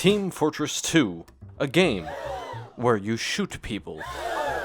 Team Fortress 2, a game where you shoot people.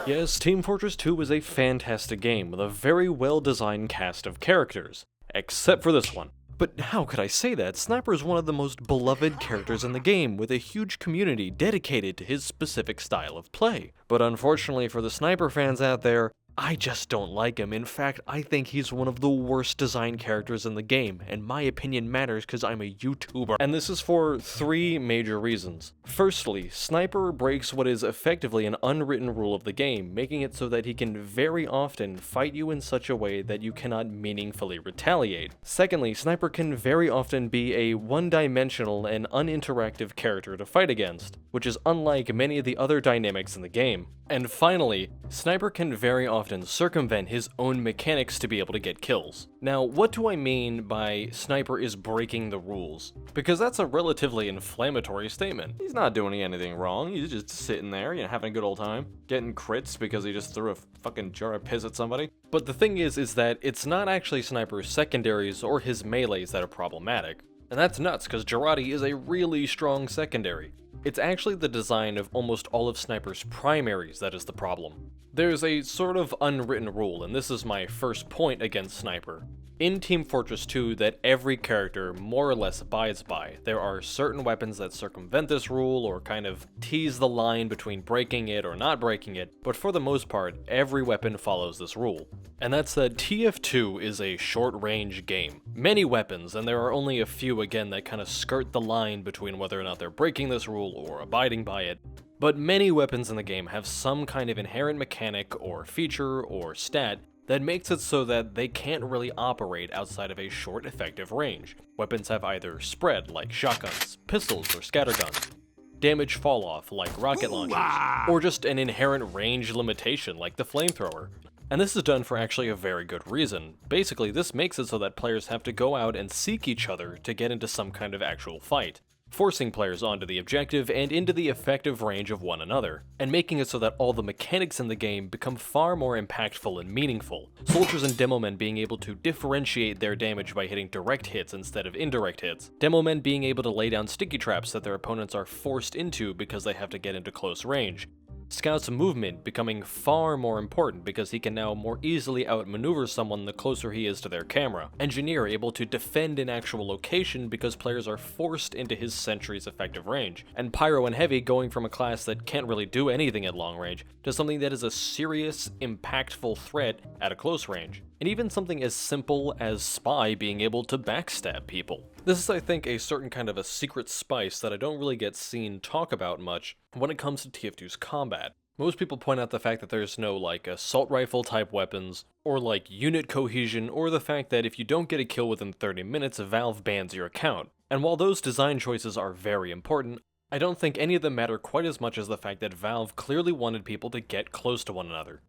Yes, Team Fortress 2 is a fantastic game with a very well-designed cast of characters, except for this one. But how could I say that? Sniper is one of the most beloved characters in the game, with a huge community dedicated to his specific style of play. But unfortunately for the Sniper fans out there, I just don't like him. In fact, I think he's one of the worst designed characters in the game, and my opinion matters because I'm a YouTuber. And this is for three major reasons. Firstly, Sniper breaks what is effectively an unwritten rule of the game, making it so that he can very often fight you in such a way that you cannot meaningfully retaliate. Secondly, Sniper can very often be a one-dimensional and uninteractive character to fight against, which is unlike many of the other dynamics in the game. And finally, Sniper can very often circumvent his own mechanics to be able to get kills. Now, what do I mean by Sniper is breaking the rules? Because that's a relatively inflammatory statement. He's not doing anything wrong, he's just sitting there, having a good old time, getting crits because he just threw a fucking jar of piss at somebody. But the thing is that it's not actually Sniper's secondaries or his melees that are problematic. And that's nuts, because Jarate is a really strong secondary. It's actually the design of almost all of Sniper's primaries that is the problem. There's a sort of unwritten rule, and this is my first point against Sniper, in Team Fortress 2 that every character more or less abides by. There are certain weapons that circumvent this rule or kind of tease the line between breaking it or not breaking it, but for the most part, every weapon follows this rule. And that's that Tf2 is a short-range game. Many weapons, and there are only a few again that kind of skirt the line between whether or not they're breaking this rule or abiding by it. But many weapons in the game have some kind of inherent mechanic or feature or stat that makes it so that they can't really operate outside of a short effective range. Weapons have either spread, like shotguns, pistols, or scatterguns, damage fall off, like rocket launchers, or just an inherent range limitation, like the flamethrower. And this is done for actually a very good reason. Basically, this makes it so that players have to go out and seek each other to get into some kind of actual fight, forcing players onto the objective and into the effective range of one another, and making it so that all the mechanics in the game become far more impactful and meaningful. Soldiers and demo men being able to differentiate their damage by hitting direct hits instead of indirect hits. Demo men being able to lay down sticky traps that their opponents are forced into because they have to get into close range. Scout's movement becoming far more important because he can now more easily outmaneuver someone the closer he is to their camera. Engineer able to defend an actual location because players are forced into his sentry's effective range. And Pyro and Heavy going from a class that can't really do anything at long range to something that is a serious, impactful threat at a close range. And even something as simple as Spy being able to backstab people. This is, I think, a certain kind of a secret spice that I don't really get seen talk about much when it comes to TF2's combat. Most people point out the fact that there's no, assault rifle type weapons, or unit cohesion, or the fact that if you don't get a kill within 30 minutes, Valve bans your account. And while those design choices are very important, I don't think any of them matter quite as much as the fact that Valve clearly wanted people to get close to one another.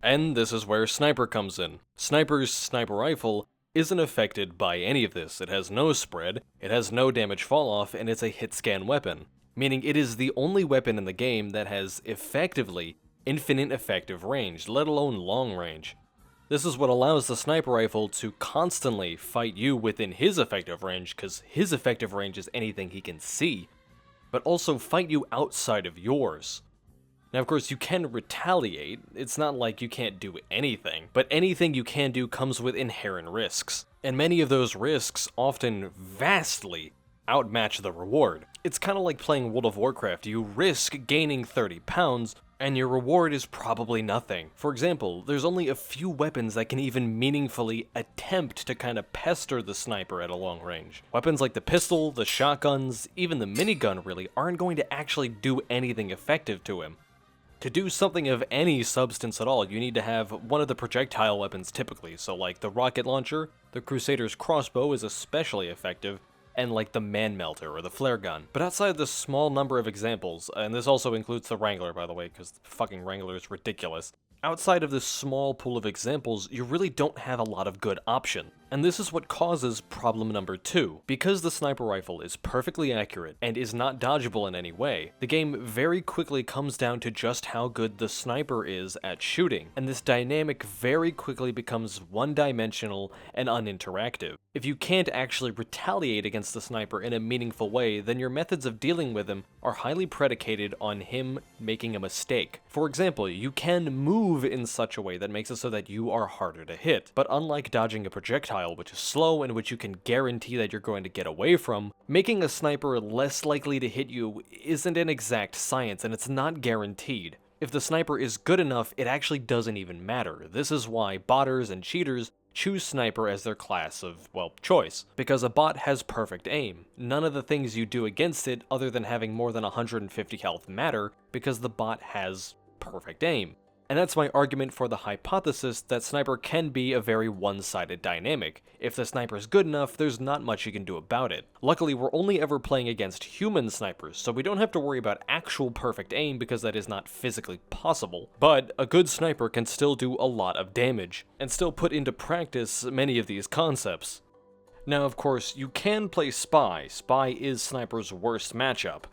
And this is where Sniper comes in. Sniper's sniper rifle isn't affected by any of this. It has no spread, it has no damage fall off, and it's a hit scan weapon. Meaning it is the only weapon in the game that has effectively infinite effective range, let alone long range. This is what allows the sniper rifle to constantly fight you within his effective range, because his effective range is anything he can see, but also fight you outside of yours. Now, of course, you can retaliate. It's not like you can't do anything, but anything you can do comes with inherent risks. And many of those risks often vastly outmatch the reward. It's kind of like playing World of Warcraft. You risk gaining 30 pounds, and your reward is probably nothing. For example, there's only a few weapons that can even meaningfully attempt to kind of pester the sniper at a long range. Weapons like the pistol, the shotguns, even the minigun really aren't going to actually do anything effective to him. To do something of any substance at all, you need to have one of the projectile weapons typically, so like the rocket launcher, the Crusader's crossbow is especially effective, and like the man melter or the flare gun. But outside of this small number of examples, and this also includes the Wrangler by the way, because the fucking Wrangler is ridiculous, outside of this small pool of examples, you really don't have a lot of good option. And this is what causes problem number 2. Because the sniper rifle is perfectly accurate and is not dodgeable in any way, the game very quickly comes down to just how good the sniper is at shooting, and this dynamic very quickly becomes one-dimensional and uninteractive. If you can't actually retaliate against the sniper in a meaningful way, then your methods of dealing with him are highly predicated on him making a mistake. For example, you can move in such a way that makes it so that you are harder to hit, but unlike dodging a projectile, which is slow and which you can guarantee that you're going to get away from, making a sniper less likely to hit you isn't an exact science, and it's not guaranteed. If the sniper is good enough, it actually doesn't even matter. This is why botters and cheaters choose sniper as their class of, well, choice, because a bot has perfect aim. None of the things you do against it, other than having more than 150 health, matter, because the bot has perfect aim. And that's my argument for the hypothesis that sniper can be a very one-sided dynamic. If the sniper is good enough, there's not much you can do about it. Luckily, we're only ever playing against human snipers, so we don't have to worry about actual perfect aim because that is not physically possible. But a good sniper can still do a lot of damage, and still put into practice many of these concepts. Now, of course, you can play Spy. Spy is Sniper's worst matchup.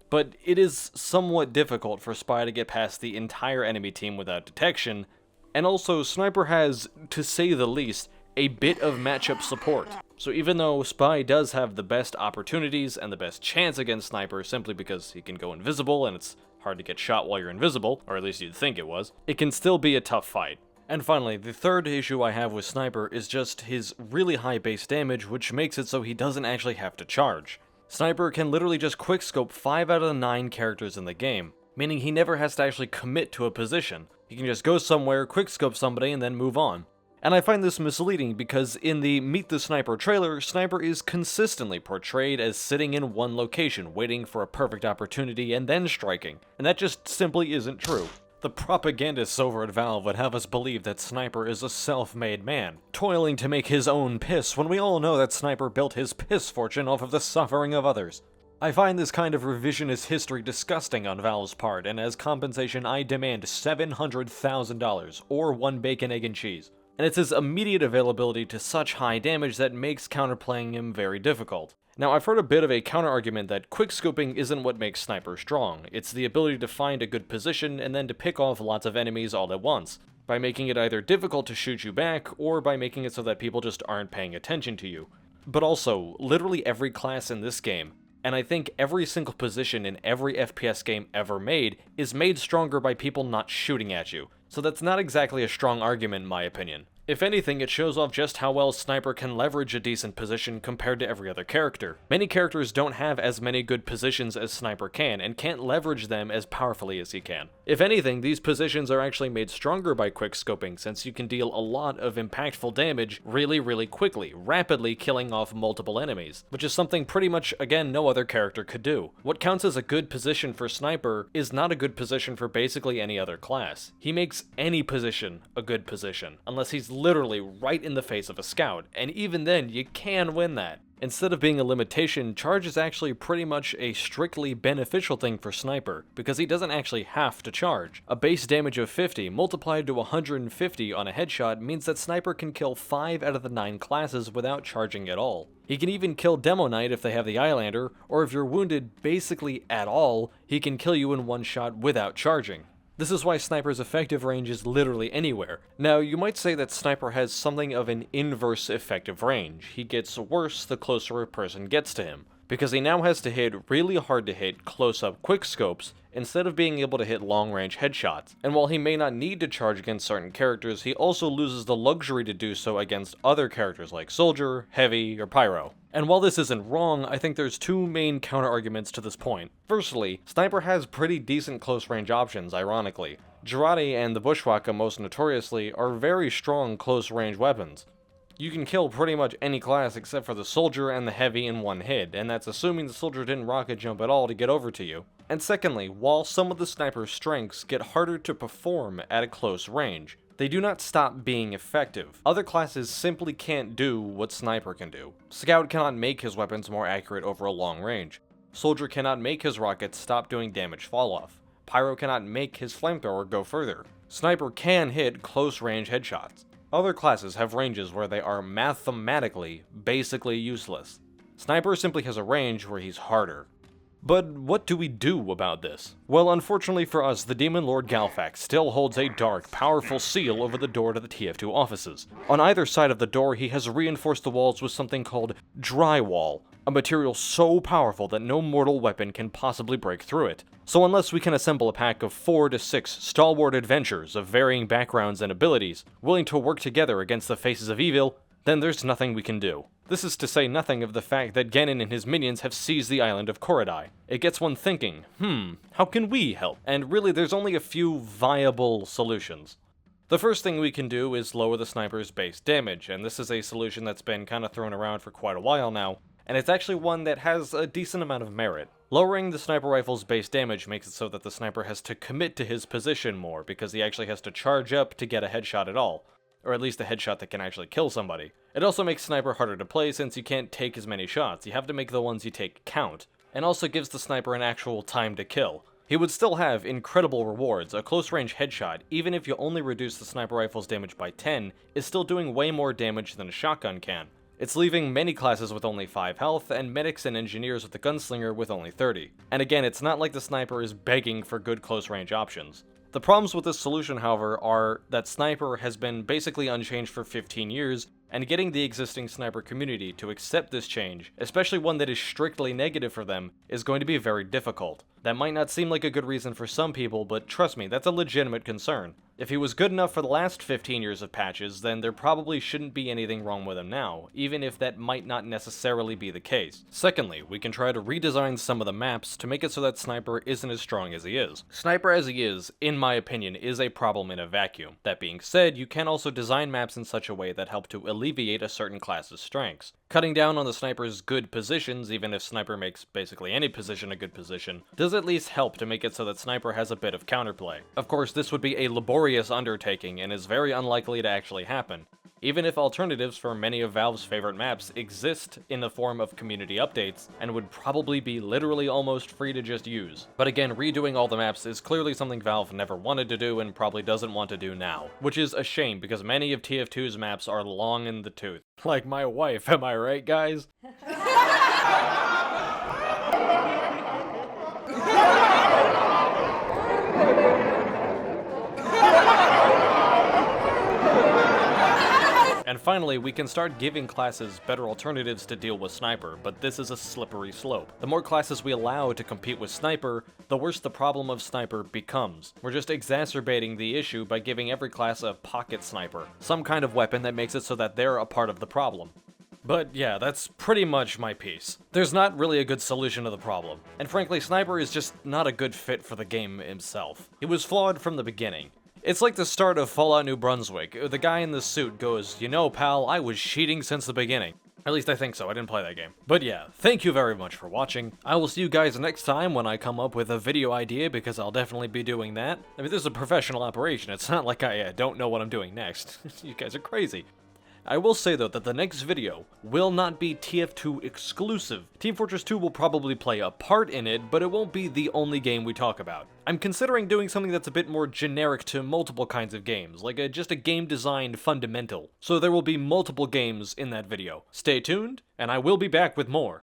But it is somewhat difficult for Spy to get past the entire enemy team without detection, and also Sniper has, to say the least, a bit of matchup support. So even though Spy does have the best opportunities and the best chance against Sniper simply because he can go invisible and it's hard to get shot while you're invisible, or at least you'd think it was, it can still be a tough fight. And finally, the third issue I have with Sniper is just his really high base damage, which makes it so he doesn't actually have to charge. Sniper can literally just quickscope 5 out of the 9 characters in the game, meaning he never has to actually commit to a position. He can just go somewhere, quickscope somebody, and then move on. And I find this misleading because in the Meet the Sniper trailer, Sniper is consistently portrayed as sitting in one location, waiting for a perfect opportunity and then striking, and that just simply isn't true. The propagandists over at Valve would have us believe that Sniper is a self-made man, toiling to make his own piss when we all know that Sniper built his piss fortune off of the suffering of others. I find this kind of revisionist history disgusting on Valve's part, and as compensation I demand $700,000, or 1 bacon, egg, and cheese. And it's his immediate availability to such high damage that makes counterplaying him very difficult. Now, I've heard a bit of a counter-argument that quickscoping isn't what makes Sniper strong, it's the ability to find a good position and then to pick off lots of enemies all at once, by making it either difficult to shoot you back, or by making it so that people just aren't paying attention to you. But also, literally every class in this game, and I think every single position in every FPS game ever made, is made stronger by people not shooting at you, so that's not exactly a strong argument in my opinion. If anything, it shows off just how well Sniper can leverage a decent position compared to every other character. Many characters don't have as many good positions as Sniper can, and can't leverage them as powerfully as he can. If anything, these positions are actually made stronger by quickscoping, since you can deal a lot of impactful damage really quickly, rapidly killing off multiple enemies, which is something pretty much, again, no other character could do. What counts as a good position for Sniper is not a good position for basically any other class. He makes any position a good position, unless he's literally right in the face of a scout, and even then, you can win that. Instead of being a limitation, charge is actually pretty much a strictly beneficial thing for Sniper, because he doesn't actually have to charge. A base damage of 50 multiplied to 150 on a headshot means that Sniper can kill 5 out of the 9 classes without charging at all. He can even kill Demo Knight if they have the Eyelander, or if you're wounded basically at all, he can kill you in one shot without charging. This is why Sniper's effective range is literally anywhere. Now, you might say that Sniper has something of an inverse effective range. He gets worse the closer a person gets to him, because he now has to hit really hard to hit close-up quickscopes instead of being able to hit long-range headshots. And while he may not need to charge against certain characters, he also loses the luxury to do so against other characters like Soldier, Heavy, or Pyro. And while this isn't wrong, I think there's 2 main counter-arguments to this point. Firstly, Sniper has pretty decent close-range options, ironically. Jarate and the Bushwhacker, most notoriously, are very strong close-range weapons. You can kill pretty much any class except for the Soldier and the Heavy in one hit, and that's assuming the Soldier didn't rocket jump at all to get over to you. And secondly, while some of the Sniper's strengths get harder to perform at a close range, they do not stop being effective. Other classes simply can't do what Sniper can do. Scout cannot make his weapons more accurate over a long range. Soldier cannot make his rockets stop doing damage falloff. Pyro cannot make his flamethrower go further. Sniper can hit close range headshots. Other classes have ranges where they are mathematically basically useless. Sniper simply has a range where he's harder. But what do we do about this? Well, unfortunately for us, the Demon Lord Galfax still holds a dark, powerful seal over the door to the Tf2 offices. On either side of the door, he has reinforced the walls with something called drywall, a material so powerful that no mortal weapon can possibly break through it. So unless we can assemble a pack of 4 to 6 stalwart adventurers of varying backgrounds and abilities, willing to work together against the faces of evil, then there's nothing we can do. This is to say nothing of the fact that Genin and his minions have seized the island of Korodai. It gets one thinking, how can we help? And really, there's only a few viable solutions. The first thing we can do is lower the sniper's base damage, and this is a solution that's been kind of thrown around for quite a while now, and it's actually one that has a decent amount of merit. Lowering the sniper rifle's base damage makes it so that the sniper has to commit to his position more, because he actually has to charge up to get a headshot at all. Or at least a headshot that can actually kill somebody. It also makes sniper harder to play since you can't take as many shots, you have to make the ones you take count, and also gives the sniper an actual time to kill. He would still have incredible rewards. A close range headshot, even if you only reduce the sniper rifle's damage by 10, is still doing way more damage than a shotgun can. It's leaving many classes with only 5 health, and medics and engineers with the gunslinger with only 30. And again, it's not like the sniper is begging for good close range options. The problems with this solution, however, are that Sniper has been basically unchanged for 15 years, and getting the existing Sniper community to accept this change, especially one that is strictly negative for them, is going to be very difficult. That might not seem like a good reason for some people, but trust me, that's a legitimate concern. If he was good enough for the last 15 years of patches, then there probably shouldn't be anything wrong with him now, even if that might not necessarily be the case. Secondly, we can try to redesign some of the maps to make it so that Sniper isn't as strong as he is. Sniper as he is, in my opinion, is a problem in a vacuum. That being said, you can also design maps in such a way that help to alleviate a certain class's strengths. Cutting down on the Sniper's good positions, even if Sniper makes basically any position a good position, does at least help to make it so that Sniper has a bit of counterplay. Of course, this would be a laborious undertaking and is very unlikely to actually happen, even if alternatives for many of Valve's favorite maps exist in the form of community updates, and would probably be literally almost free to just use. But again, redoing all the maps is clearly something Valve never wanted to do and probably doesn't want to do now, which is a shame because many of TF2's maps are long in the tooth. Like my wife, am I right, guys? And finally, we can start giving classes better alternatives to deal with Sniper, but this is a slippery slope. The more classes we allow to compete with Sniper, the worse the problem of Sniper becomes. We're just exacerbating the issue by giving every class a pocket sniper, some kind of weapon that makes it so that they're a part of the problem. But yeah, that's pretty much my piece. There's not really a good solution to the problem, and frankly, Sniper is just not a good fit for the game himself. He was flawed from the beginning. It's like the start of Fallout New Brunswick. The guy in the suit goes, "You know, pal, I was cheating since the beginning." At least I think so, I didn't play that game. But yeah, thank you very much for watching. I will see you guys next time when I come up with a video idea, because I'll definitely be doing that. I mean, this is a professional operation, it's not like I don't know what I'm doing next. You guys are crazy. I will say though that the next video will not be TF2 exclusive. Team Fortress 2 will probably play a part in it, but it won't be the only game we talk about. I'm considering doing something that's a bit more generic to multiple kinds of games, like just a game design fundamental. So there will be multiple games in that video. Stay tuned, and I will be back with more.